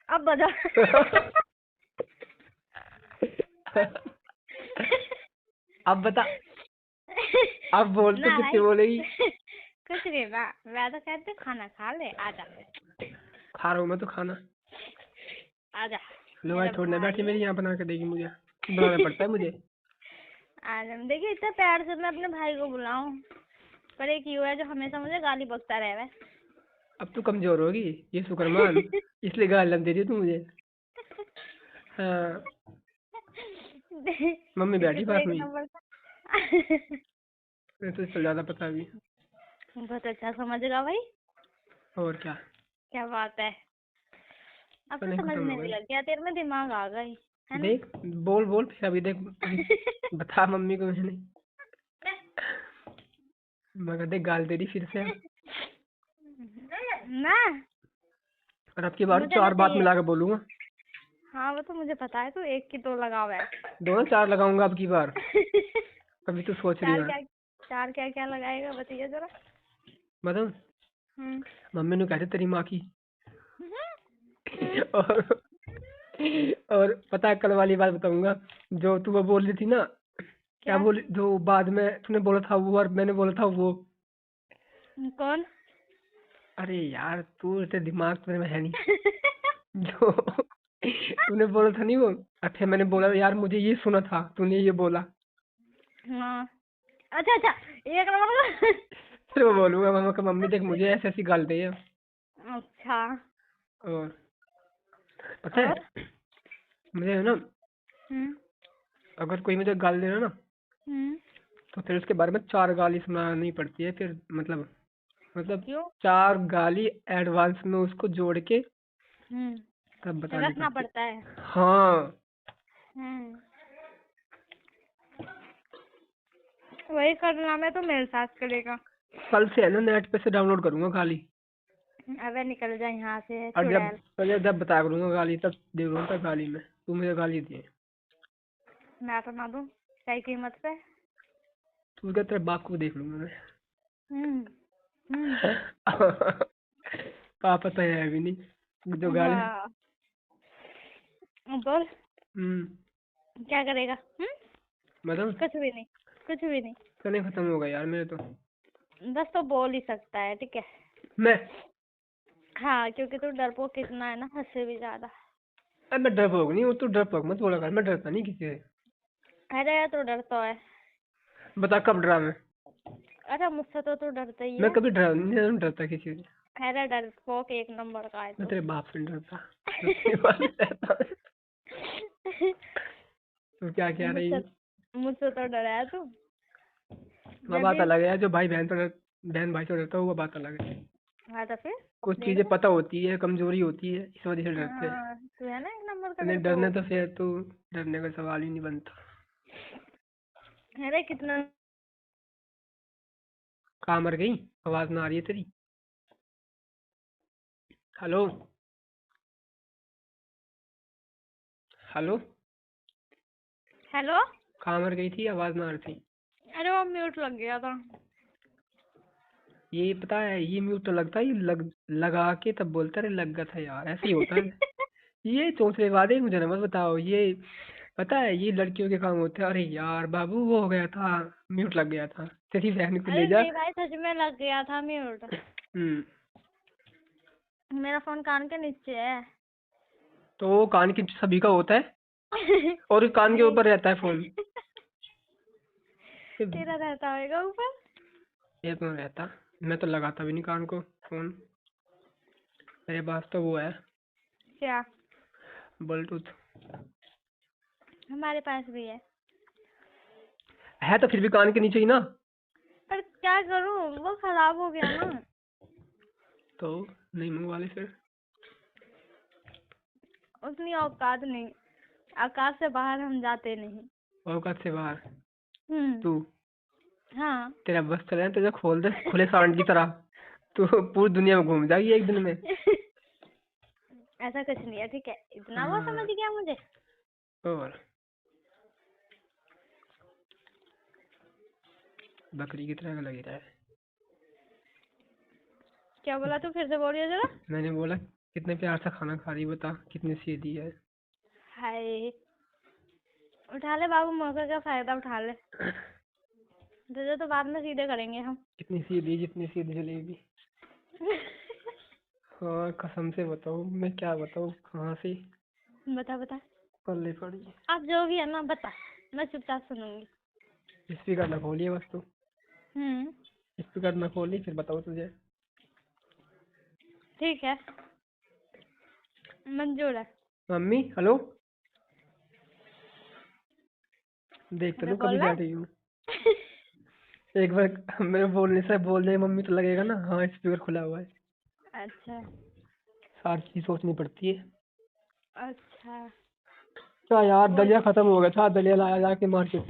अब बता। अब बता, अब बोल तो ना कितनी भाई बोलेगी? कुछ नहीं बा, मैं तो कहते खाना खा ले, आजा खा रहा हूँ मैं तो खाना। आजा लो भाई, मेरा थोड़ी ना बैठी भाई है। मेरी यहाँ बना के देगी मुझे, बुलाना पड़ता है मुझे। आजा, देखिए इतना प्यार से मैं अपने भाई को बुलाऊं, पर एक यू है जो हमेशा मुझे गाली बकता रहे है। अब तू कमजोर होगी, ये शुक्र मान, इसलिए गाली दे रही तू मुझे। हाँ, मम्मी इसके बैठी तो पास एक में, नंबर का। मैं तो इससे ज्यादा पता भी। बहुत अच्छा समझेगा भाई। और क्या, क्या बात है, अब तो नहीं खत्म समझने हो भी गई। लग गया, तेरे में दिमाग आ गई है ना। देख, बोल बोल फिर, अभी देख अभी बता मम्मी को मैंने, मगर देख गाल दे रही फिर से। ना और अब की बार मुझे ना 4 बात चाहिए। मिला के बोलूंगा। हाँ वो तो मुझे पता है, तू एक की दो लगाव है। दोनों 4 लगाऊंगा अब की बार। कभी तो सोच रही चार है। क्या, चार क्या क्या लगाएगा बताइए जरा। मतलब हम्म। मम्मी ने कहते तेरी माँ की। और और पता है, कल वाली बात बताऊंगा, जो तू वो बोल रही थी ना, क्या क्या? बोल, जो बाद में तूने बोला था वो और मैंने बोला था वो। कौन? अरे यार, तू तेरे दिमाग तो मेरे में है नहीं। जो तूने बोला था नहीं वो, अच्छा मैंने बोला यार मुझे ये सुना था तूने ये बोला। हाँ अच्छा अच्छा, एक नंबर फिर वो बोलूंगा मामा का, मम्मी देख मुझे ऐसी ऐसी गाल दी है। का। अच्छा। और पता और? है, मुझे है ना, हम्म। अगर कोई मुझे गाल दे रहा ना, हम्म। तो फिर उसके बारे में 4 गाली सुनानी पड़ती है फिर, मतलब क्यों? 4 गाली एडवांस में उसको जोड़ के तब बतानी रखना पड़ती पड़ता है। है। हाँ, हम्म। वही करना में तो मेरे साथ करेगा। कल से है ना नेट पे से डाउनलोड करूंगा गाली। अबे निकल जा यहाँ से और जब चुड़ैल। जब बता करूंगा गाली, तब देख लूंगा गाली में तू मुझे गाली दिए। मैं तो ना दूं, क्या कीमत पे। तू क्या, तेरे बाप को देख लूंगा मैं। हम्म। हम्म। पापा तो है भी नहीं जो गाली। हाँ बोल, क्या करेगा? मतलब कुछ भी नहीं, कुछ भी नहीं। चने खत्म हो गया यार मेरे तो। बस तो बोल ही सकता है, ठीक है। मैं, हाँ क्योंकि तू डरपोक कितना है ना, हद से भी ज्यादा। अब मैं डरपोक नहीं हूँ, तू डरपोक मत बोला कर, मैं डरता नहीं किसी से। अरे तू डरता है। बता कब डरा मैं? अरे मुझसे तो तू डरता ही मैं है। कभी डरा नहीं डरता किसी से। अरे डरपोक एक नंबर का है मैं तू। तेरे बाप से नहीं डरता, मैं तेरी बात से डरता हूँ। तू क्या कह रही मुझसे है? मुझसे तो डरा है तू। वो जब बात भी। अलग है, जो भाई बहन बहन भाई से डरता है वो बात अलग है। हाँ तो फिर कुछ देख चीजें ले। पता होती है, कमजोरी होती है, इस वजह से डरते हैं। हाँ तू है ना एक नंबर का नहीं डरने डरपोक। तो फिर तू, डरने का सवाल ही नहीं बनता। अरे कितना। कहाँ मर गई? आवाज ना आ रही है तेरी। Hello, hello, hello. कहाँ मर गई थी, आवाज ना आ रही थी। अरे वो म्यूट लग गया था। ये पता है, ये म्यूट तो लगता है, ये लगा के तब बोलता है लग गया था यार, ऐसे ही होता है। ये चौंसले वादे मुझे ना मत बताओ, ये पता है ये लड़कियों के काम होते हैं। अरे यार बाबू वो हो गया था, म्यूट लग गया था, तेरी बहन को ले अरे जा। नहीं भाई, सच में लग गया था म्यूट। हम्म। मेरा फोन कान के नीचे है। तो कान की सभी का होता है, और कान के नहीं। ऊपर रहता है फोन। तेरा रहता होगा ऊपर। ये तो रहता, मैं तो लगाता भी नहीं कान को फोन। मेरे पास तो वो है, क्या? ब्लूटूथ। हमारे पास भी है तो फिर भी कान के नीचे ही ना। पर क्या करूं, वो खराब हो गया ना। तो नहीं मंगवा ले फिर। उतनी औकात नहीं, औकात से बाहर हम जाते नहीं। औकात से बाहर? हम्म। तू, हाँ। तेरा बस चले तुझे खोल दे खुले सांड की तरह, तू पूरी दुनिया में घूम जाएगी एक दिन में। ऐसा कुछ नहीं है, ठीक है, इतना वो समझ हाँ, गया मुझे। और बकरी की तरह लग रहा है। क्या बोला तू, फिर से बोलिए जरा। मैंने बोला कितने प्यार से खाना खा रही बता, कितनी सीधी है। हाय, उठा ले बाबू, मौके का फायदा उठा ले। तुझे तो बाद में सीधे करेंगे हम। कितनी सीधी, जितनी सीधी जलेबी। हाँ कसम से बताओ, मैं क्या बताऊँ कहाँ से बता बता, पल्ले पड़ी। आप जो भी है ना बता, मैं चुपचाप सुनूंगी। स्पीकर ना खोलिए बस तू, हम्म, स्पीकर ना खोली फिर बताओ तुझे। ठीक है, मंजूर है। मम्मी हेलो, देख तो अरे लो कभी बोल रहा बैठी हूँ। एक बार मेरे बोलने से बोल दे मम्मी तो लगेगा ना हाँ स्पीकर खुला हुआ है। अच्छा सारी चीज सोचनी पड़ती है। अच्छा, क्या यार, बोल। दलिया खत्म हो गया था, दलिया लाया जाके मार्केट।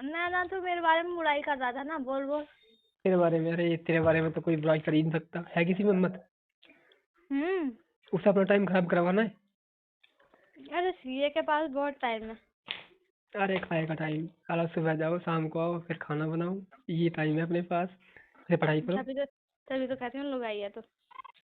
ना ना, तू मेरे बारे में बुराई कर रहा था ना, बोल बोल। तेरे बारे में, अरे तेरे बारे में तो कोई बुराई कर ही नहीं सकता है किसी में हिम्मत। हम्म, उसे अपना टाइम खराब करवाना है। अरे सीए के पास बहुत टाइम है। अरे खाए का टाइम, अलग सुबह जाओ शाम को आओ फिर खाना बनाओ, ये टाइम है अपने पास, फिर पढ़ाई करो। तभी तो कहती हूँ लुगाई है तो।